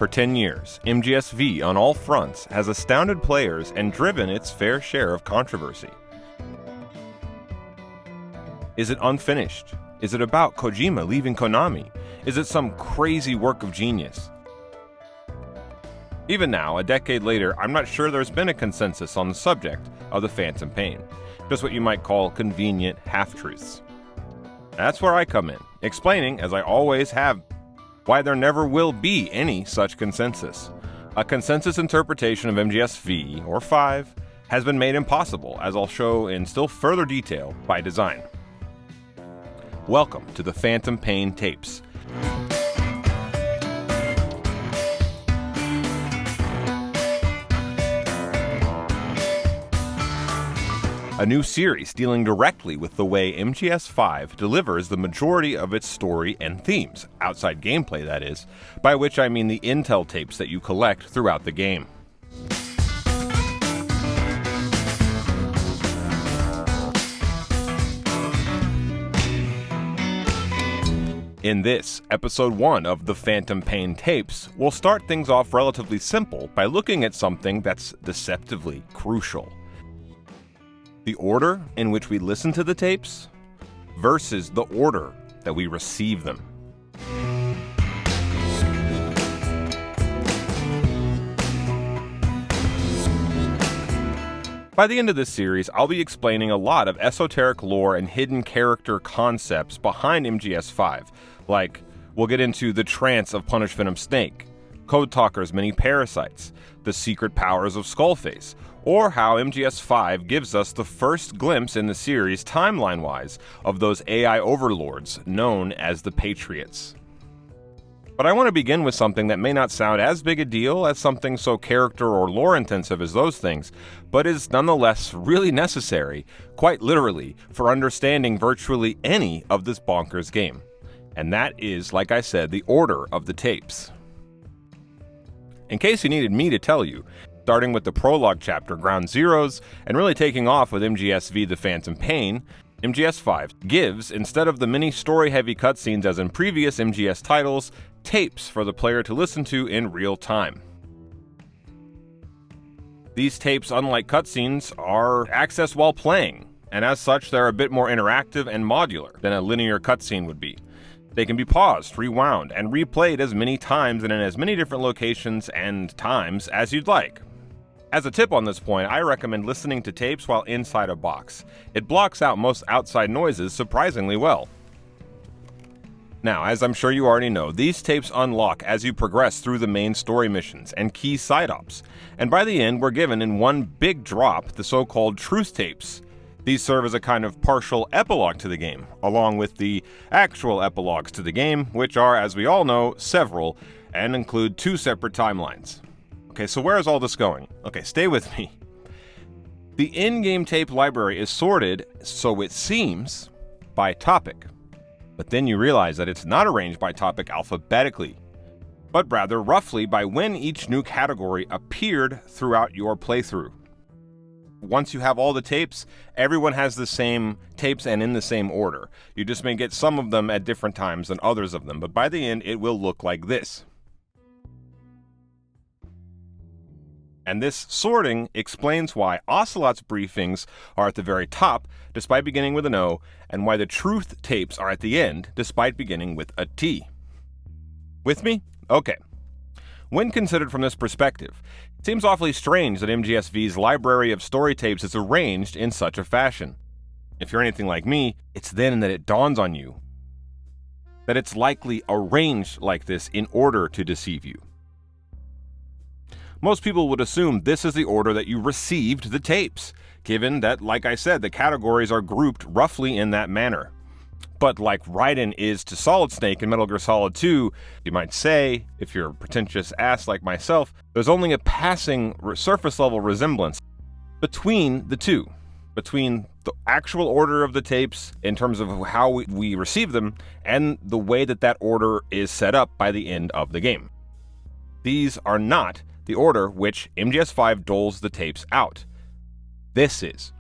For 10 years, MGSV on all fronts has astounded players and driven its fair share of controversy. Is it unfinished? Is it about Kojima leaving Konami? Is it some crazy work of genius? Even now, a decade later, I'm not sure there's been a consensus on the subject of the Phantom Pain, just what you might call convenient half-truths. That's where I come in, explaining, as I always have, why there never will be any such consensus. A consensus interpretation of MGSV, or 5, has been made impossible, as I'll show in still further detail by design. Welcome to the Phantom Pain tapes. A new series dealing directly with the way MGS5 delivers the majority of its story and themes, outside gameplay that is, by which I mean the intel tapes that you collect throughout the game. In this, episode 1 of the Phantom Pain tapes, we'll start things off relatively simple by looking at something that's deceptively crucial. The order in which we listen to the tapes versus the order that we receive them. By the end of this series, I'll be explaining a lot of esoteric lore and hidden character concepts behind MGS5, like we'll get into the trance of Punish Venom Snake, Code Talker's many parasites, the secret powers of Skullface, or how MGS5 gives us the first glimpse in the series, timeline-wise, of those AI overlords known as the Patriots. But I want to begin with something that may not sound as big a deal as something so character or lore-intensive as those things, but is nonetheless really necessary, quite literally, for understanding virtually any of this bonkers game. And that is, like I said, the order of the tapes. In case you needed me to tell you, starting with the prologue chapter, Ground Zeroes, and really taking off with MGSV The Phantom Pain, MGS5 gives, instead of the many story-heavy cutscenes as in previous MGS titles, tapes for the player to listen to in real time. These tapes, unlike cutscenes, are accessed while playing, and as such they're a bit more interactive and modular than a linear cutscene would be. They can be paused, rewound, and replayed as many times and in as many different locations and times as you'd like. As a tip on this point, I recommend listening to tapes while inside a box. It blocks out most outside noises surprisingly well. Now, as I'm sure you already know, these tapes unlock as you progress through the main story missions and key side ops, and by the end we're given in one big drop the so-called truth tapes. These serve as a kind of partial epilogue to the game, along with the actual epilogues to the game, which are, as we all know, several, and include 2 separate timelines. Okay, so where is all this going? Okay, stay with me. The in-game tape library is sorted, so it seems, by topic. But then you realize that it's not arranged by topic alphabetically, but rather roughly by when each new category appeared throughout your playthrough. Once you have all the tapes, everyone has the same tapes and in the same order. You just may get some of them at different times than others of them, but by the end it will look like this. And this sorting explains why Ocelot's briefings are at the very top, despite beginning with an O, and why the truth tapes are at the end, despite beginning with a T. With me? Okay. When considered from this perspective, it seems awfully strange that MGSV's library of story tapes is arranged in such a fashion. If you're anything like me, it's then that it dawns on you that it's likely arranged like this in order to deceive you. Most people would assume this is the order that you received the tapes, given that, like I said, the categories are grouped roughly in that manner. But like Raiden is to Solid Snake in Metal Gear Solid 2, you might say, if you're a pretentious ass like myself, there's only a passing surface-level resemblance between the two, between the actual order of the tapes in terms of how we receive them, and the way that that order is set up by the end of the game. These are not the order which MGS5 doles the tapes out. This is.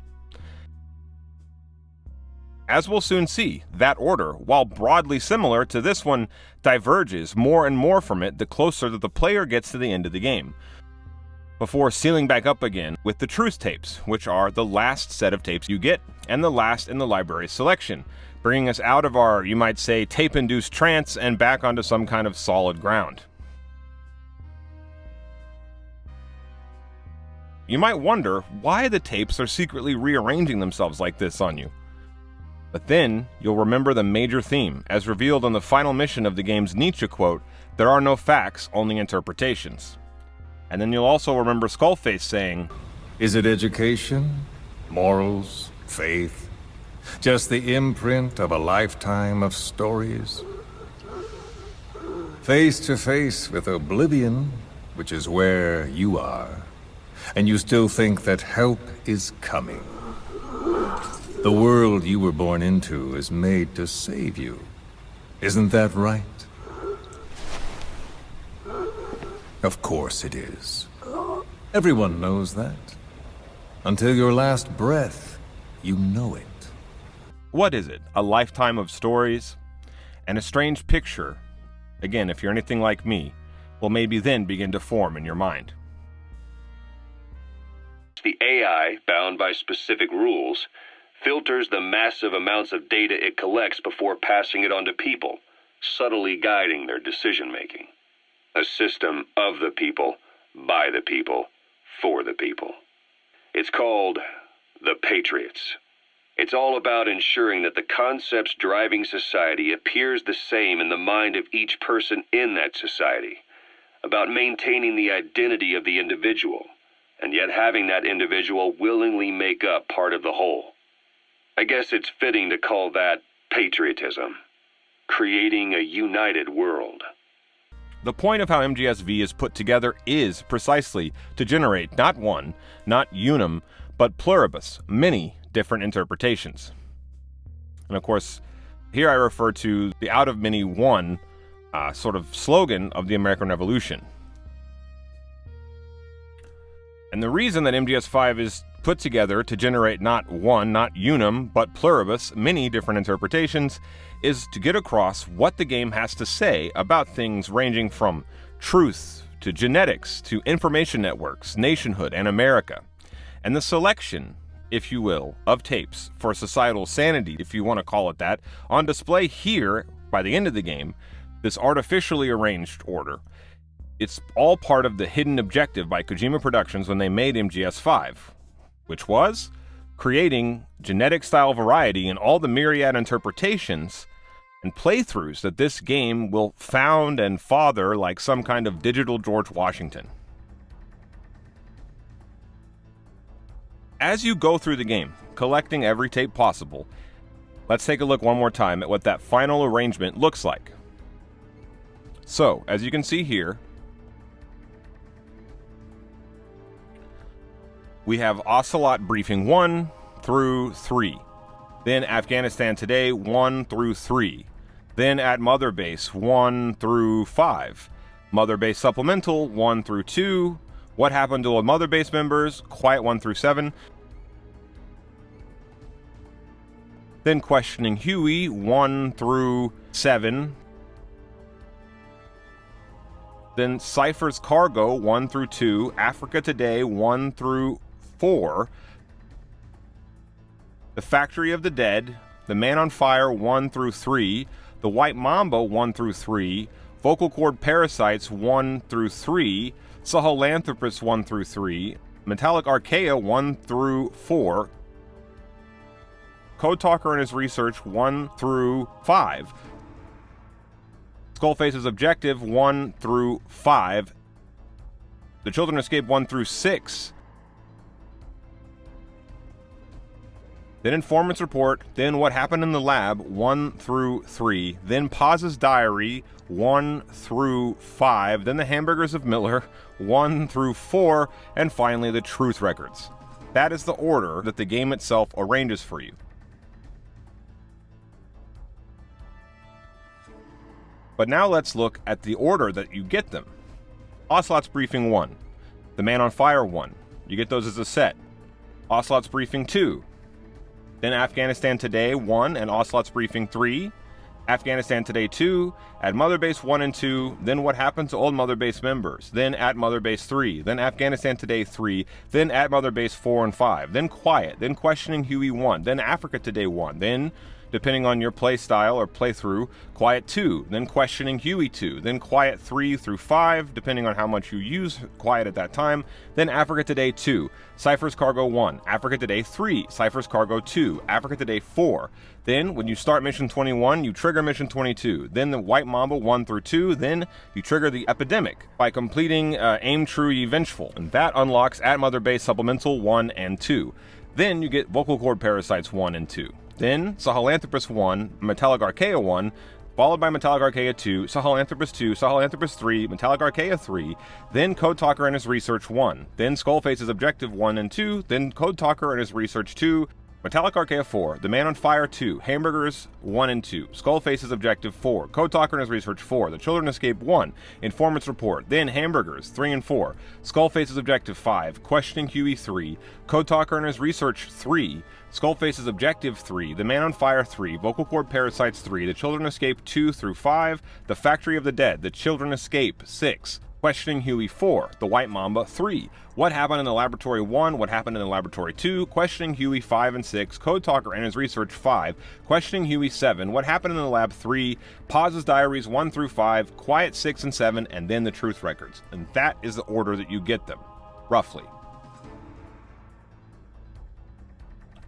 As we'll soon see, that order, while broadly similar to this one, diverges more and more from it the closer that the player gets to the end of the game, before sealing back up again with the truth tapes, which are the last set of tapes you get, and the last in the library selection, bringing us out of our, you might say, tape-induced trance and back onto some kind of solid ground. You might wonder why the tapes are secretly rearranging themselves like this on you. But then, you'll remember the major theme, as revealed in the final mission of the game's Nietzsche quote, "There are no facts, only interpretations." And then you'll also remember Skullface saying, "Is it education, morals, faith? Just the imprint of a lifetime of stories? Face to face with oblivion, which is where you are, and you still think that help is coming. The world you were born into is made to save you. Isn't that right?" Of course it is. Everyone knows that. Until your last breath, you know it. What is it? A lifetime of stories? And a strange picture, again, if you're anything like me, will maybe then begin to form in your mind. The AI, bound by specific rules, filters the massive amounts of data it collects before passing it on to people, subtly guiding their decision-making. A system of the people, by the people, for the people. It's called the Patriots. It's all about ensuring that the concepts driving society appears the same in the mind of each person in that society, about maintaining the identity of the individual, and yet having that individual willingly make up part of the whole. I guess it's fitting to call that patriotism, creating a united world. The point of how MGSV is put together is precisely to generate not one, not unum, but pluribus, many different interpretations. And of course, here I refer to the out of many one sort of slogan of the American Revolution. And the reason that MGS5 is put together to generate not one, not unum, but pluribus, many different interpretations, is to get across what the game has to say about things ranging from truth to genetics to information networks, nationhood, and America. And the selection, if you will, of tapes for societal sanity, if you want to call it that, on display here by the end of the game, this artificially arranged order. It's all part of the hidden objective by Kojima Productions when they made MGS5, which was creating genetic-style variety in all the myriad interpretations and playthroughs that this game will found and father like some kind of digital George Washington. As you go through the game, collecting every tape possible, let's take a look one more time at what that final arrangement looks like. So, as you can see here, we have Ocelot Briefing 1 through 3. Then Afghanistan Today 1 through 3. Then at Mother Base 1 through 5. Mother Base Supplemental 1 through 2. What Happened to Old Mother Base Members, Quiet 1 through 7. Then Questioning Huey 1 through 7. Then Cypher's Cargo 1 through 2. Africa Today 1 through 4. The Factory of the Dead, The Man on Fire 1 through 3, The White Mamba 1 through 3, Vocal Cord Parasites 1 through 3, Sahelanthropus 1 through 3, Metallic Archaea 1 through 4, Code Talker and His Research 1 through 5, Skullface's Objective 1 through 5, The Children Escape 1 through 6, then Informant's Report, then What Happened in the Lab, 1 through 3, then Paz's Diary, 1 through 5, then The Hamburgers of Miller, 1 through 4, and finally the Truth Records. That is the order that the game itself arranges for you. But now let's look at the order that you get them. Ocelot's Briefing 1, The Man on Fire 1, you get those as a set. Ocelot's Briefing 2, then Afghanistan Today 1 and Ocelot's Briefing 3, Afghanistan Today 2, at Mother Base 1 and 2, then What Happened to Old Mother Base Members, then at Mother Base 3, then Afghanistan Today 3, then at Mother Base 4 and 5, then Quiet, then Questioning Huey 1, then Africa Today 1, then, depending on your play style or playthrough, Quiet 2, then Questioning Huey 2, then Quiet 3 through 5, depending on how much you use Quiet at that time, then Africa Today 2, Cypher's Cargo 1, Africa Today 3, Cypher's Cargo 2, Africa Today 4. Then, when you start Mission 21, you trigger Mission 22, then the White Mamba 1 through 2, then you trigger the Epidemic by completing Aim True Ye Vengeful, and that unlocks at Mother Base Supplemental 1 and 2. Then you get Vocal Cord Parasites 1 and 2. Then Sahelanthropus 1, Metallic Archaea 1, followed by Metallic Archaea 2, Sahelanthropus 2, Sahelanthropus 3, Metallic Archaea 3, then Code Talker and his Research 1, then Skullface's Objective 1 and 2, then Code Talker and his Research 2, Metallic Archaea 4, The Man on Fire 2, Hamburgers 1 and 2, Skullface's Objective 4, Code Talker and his Research 4, The Children Escape 1, Informant's Report, then Hamburgers 3 and 4, Skullface's Objective 5, Questioning Huey 3, Code Talker and his Research 3, Skullface's Objective 3, The Man on Fire 3, Vocal Cord Parasites 3, The Children Escape 2 through 5, The Factory of the Dead, The Children Escape 6, Questioning Huey 4, The White Mamba 3, What Happened in the Laboratory 1, What Happened in the Laboratory 2, Questioning Huey 5 and 6, Code Talker and his Research 5, Questioning Huey 7, What Happened in the Lab 3, Paz's Diaries 1 through 5, Quiet 6 and 7, and then the Truth Records. And that is the order that you get them, roughly.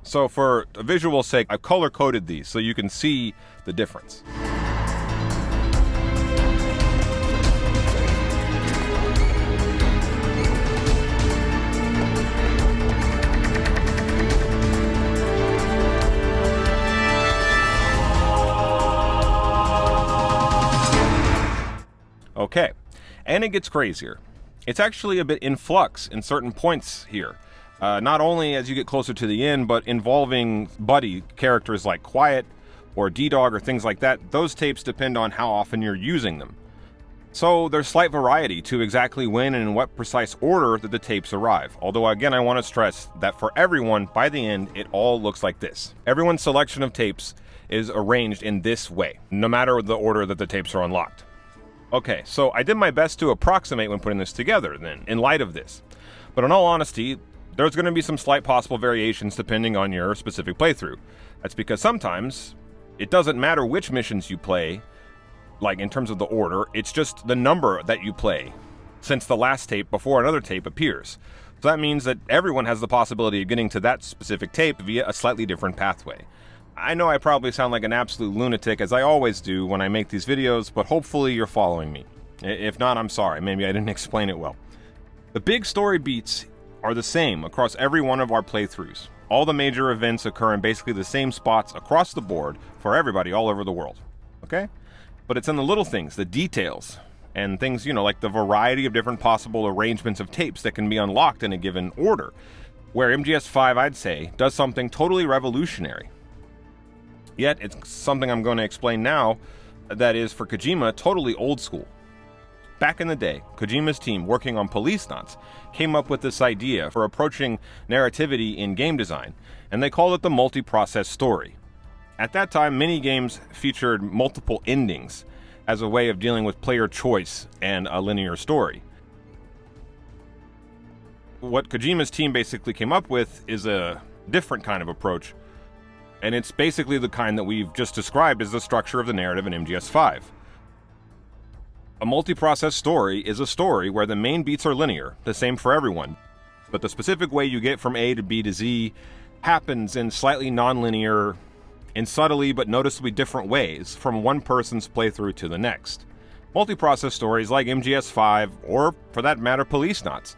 So for a visual sake, I've color-coded these so you can see the difference. Okay, and it gets crazier. It's actually a bit in flux in certain points here. Not only as you get closer to the end, but involving buddy characters like Quiet or D-Dog or things like that. Those tapes depend on how often you're using them. So there's slight variety to exactly when and in what precise order that the tapes arrive. Although again, I want to stress that for everyone, by the end, it all looks like this. Everyone's selection of tapes is arranged in this way, no matter the order that the tapes are unlocked. Okay, so I did my best to approximate when putting this together then, in light of this. But in all honesty, there's going to be some slight possible variations depending on your specific playthrough. That's because sometimes it doesn't matter which missions you play, like in terms of the order, it's just the number that you play since the last tape before another tape appears. So that means that everyone has the possibility of getting to that specific tape via a slightly different pathway. I know I probably sound like an absolute lunatic, as I always do when I make these videos, but hopefully you're following me. If not, I'm sorry, maybe I didn't explain it well. The big story beats are the same across every one of our playthroughs. All the major events occur in basically the same spots across the board for everybody all over the world. Okay? But it's in the little things, the details, and things, like the variety of different possible arrangements of tapes that can be unlocked in a given order, where MGS5, I'd say, does something totally revolutionary. Yet, it's something I'm going to explain now that is, for Kojima, totally old school. Back in the day, Kojima's team, working on Policenauts, came up with this idea for approaching narrativity in game design, and they called it the multiprocess story. At that time, many games featured multiple endings as a way of dealing with player choice and a linear story. What Kojima's team basically came up with is a different kind of approach, and it's basically the kind that we've just described as the structure of the narrative in MGS5. A multiprocess story is a story where the main beats are linear, the same for everyone, but the specific way you get from A to B to Z happens in slightly non-linear, in subtly but noticeably different ways from one person's playthrough to the next. Multiprocess stories like MGS5, or for that matter, Policenauts.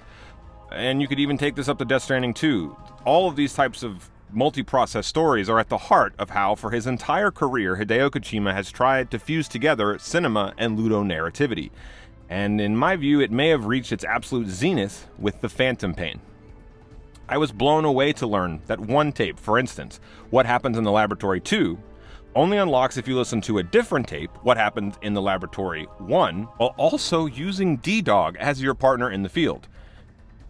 And you could even take this up to Death Stranding 2. All of these types of multiprocess stories are at the heart of how, for his entire career, Hideo Kojima has tried to fuse together cinema and ludonarrativity. And in my view, it may have reached its absolute zenith with The Phantom Pain. I was blown away to learn that one tape, for instance, What Happens in the Laboratory 2, only unlocks if you listen to a different tape, What Happened in the Laboratory 1, while also using D-Dog as your partner in the field.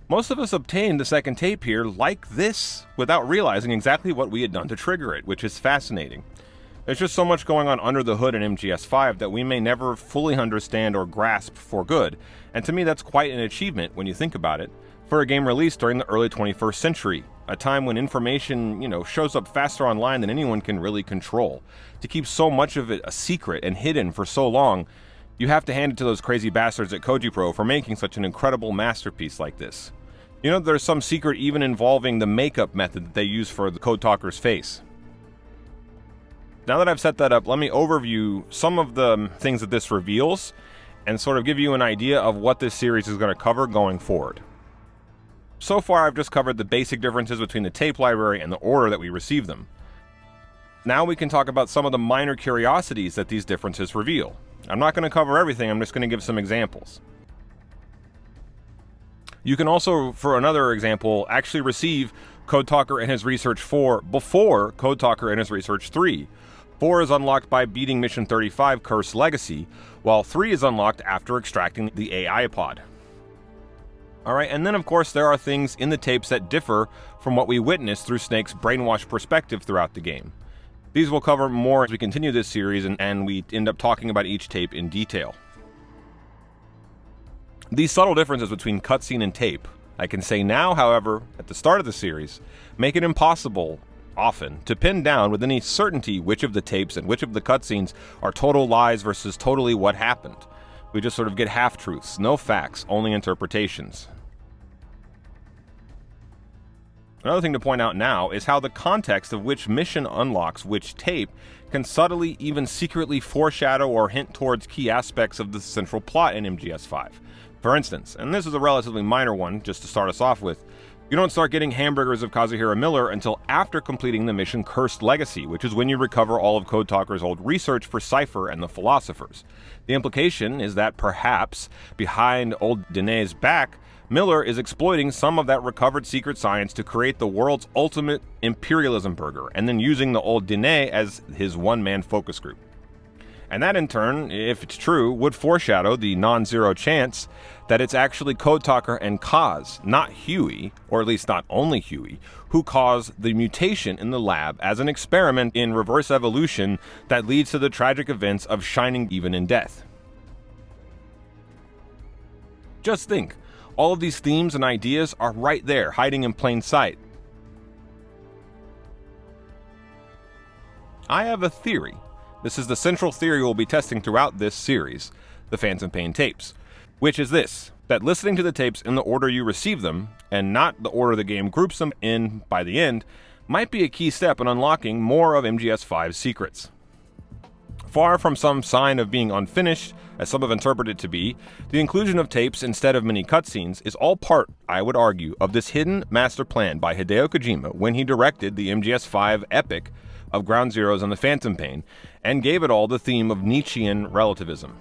Most of us obtained the second tape here like this without realizing exactly what we had done to trigger it, which is fascinating. There's just so much going on under the hood in MGS5 that we may never fully understand or grasp for good, and to me that's quite an achievement when you think about it, for a game released during the early 21st century, a time when information, shows up faster online than anyone can really control. To keep so much of it a secret and hidden for so long, you have to hand it to those crazy bastards at KojiPro for making such an incredible masterpiece like this. There's some secret even involving the makeup method that they use for the Code Talker's face. Now that I've set that up, let me overview some of the things that this reveals and sort of give you an idea of what this series is going to cover going forward. So far, I've just covered the basic differences between the tape library and the order that we receive them. Now we can talk about some of the minor curiosities that these differences reveal. I'm not going to cover everything, I'm just going to give some examples. You can also, for another example, actually receive Code Talker and his Research 4 before Code Talker and his Research 3. 4 is unlocked by beating Mission 35, Cursed Legacy, while 3 is unlocked after extracting the AI pod. Alright, and then of course there are things in the tapes that differ from what we witness through Snake's brainwashed perspective throughout the game. These we'll cover more as we continue this series and we end up talking about each tape in detail. These subtle differences between cutscene and tape, I can say now, however, at the start of the series, make it impossible, often, to pin down with any certainty which of the tapes and which of the cutscenes are total lies versus totally what happened. We just sort of get half-truths, no facts, only interpretations. Another thing to point out now is how the context of which mission unlocks which tape can subtly, even secretly foreshadow or hint towards key aspects of the central plot in MGS5. For instance, and this is a relatively minor one, just to start us off with, you don't start getting hamburgers of Kazuhira Miller until after completing the mission Cursed Legacy, which is when you recover all of Code Talker's old research for Cypher and the Philosophers. The implication is that perhaps, behind old Diné's back, Miller is exploiting some of that recovered secret science to create the world's ultimate imperialism burger, and then using the old Diné as his one-man focus group. And that in turn, if it's true, would foreshadow the non-zero chance that it's actually Code Talker and Kaz, not Huey, or at least not only Huey, who caused the mutation in the lab as an experiment in reverse evolution that leads to the tragic events of shining even in death. Just think, all of these themes and ideas are right there, hiding in plain sight. I have a theory. This is the central theory we'll be testing throughout this series, the Phantom Pain tapes, which is this, that listening to the tapes in the order you receive them, and not the order the game groups them in by the end, might be a key step in unlocking more of MGS5's secrets. Far from some sign of being unfinished, as some have interpreted it to be, the inclusion of tapes instead of mini cutscenes is all part, I would argue, of this hidden master plan by Hideo Kojima when he directed the MGS5 epic of Ground Zeroes and the Phantom Pain, and gave it all the theme of Nietzschean relativism.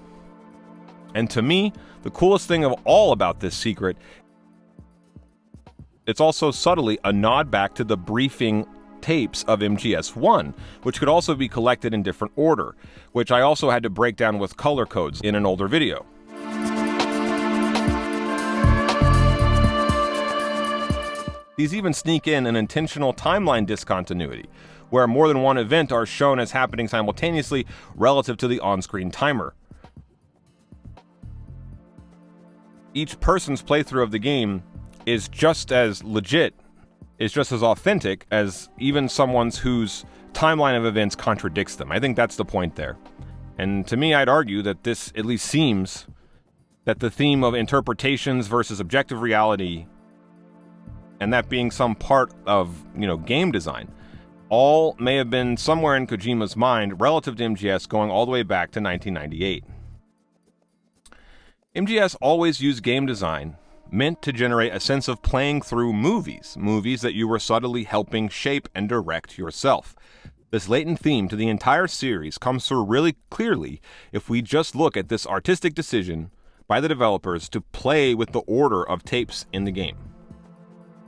And to me, the coolest thing of all about this secret, it's also subtly a nod back to the briefing tapes of MGS1, which could also be collected in different order, which I also had to break down with color codes in an older video. These even sneak in an intentional timeline discontinuity, where more than one event are shown as happening simultaneously relative to the on-screen timer. Each person's playthrough of the game is just as legit, is just as authentic as even someone's whose timeline of events contradicts them. I think that's the point there. And to me, I'd argue that this at least seems that the theme of interpretations versus objective reality, and that being some part of, game design, all may have been somewhere in Kojima's mind relative to MGS going all the way back to 1998. MGS always used game design meant to generate a sense of playing through movies that you were subtly helping shape and direct yourself. This latent theme to the entire series comes through really clearly if we just look at this artistic decision by the developers to play with the order of tapes in the game.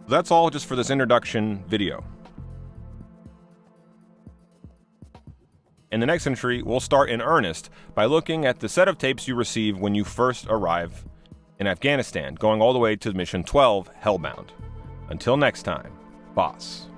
That's all just for this introduction video. In the next entry, we'll start in earnest by looking at the set of tapes you receive when you first arrive in Afghanistan, going all the way to mission 12, Hellbound. Until next time, Boss.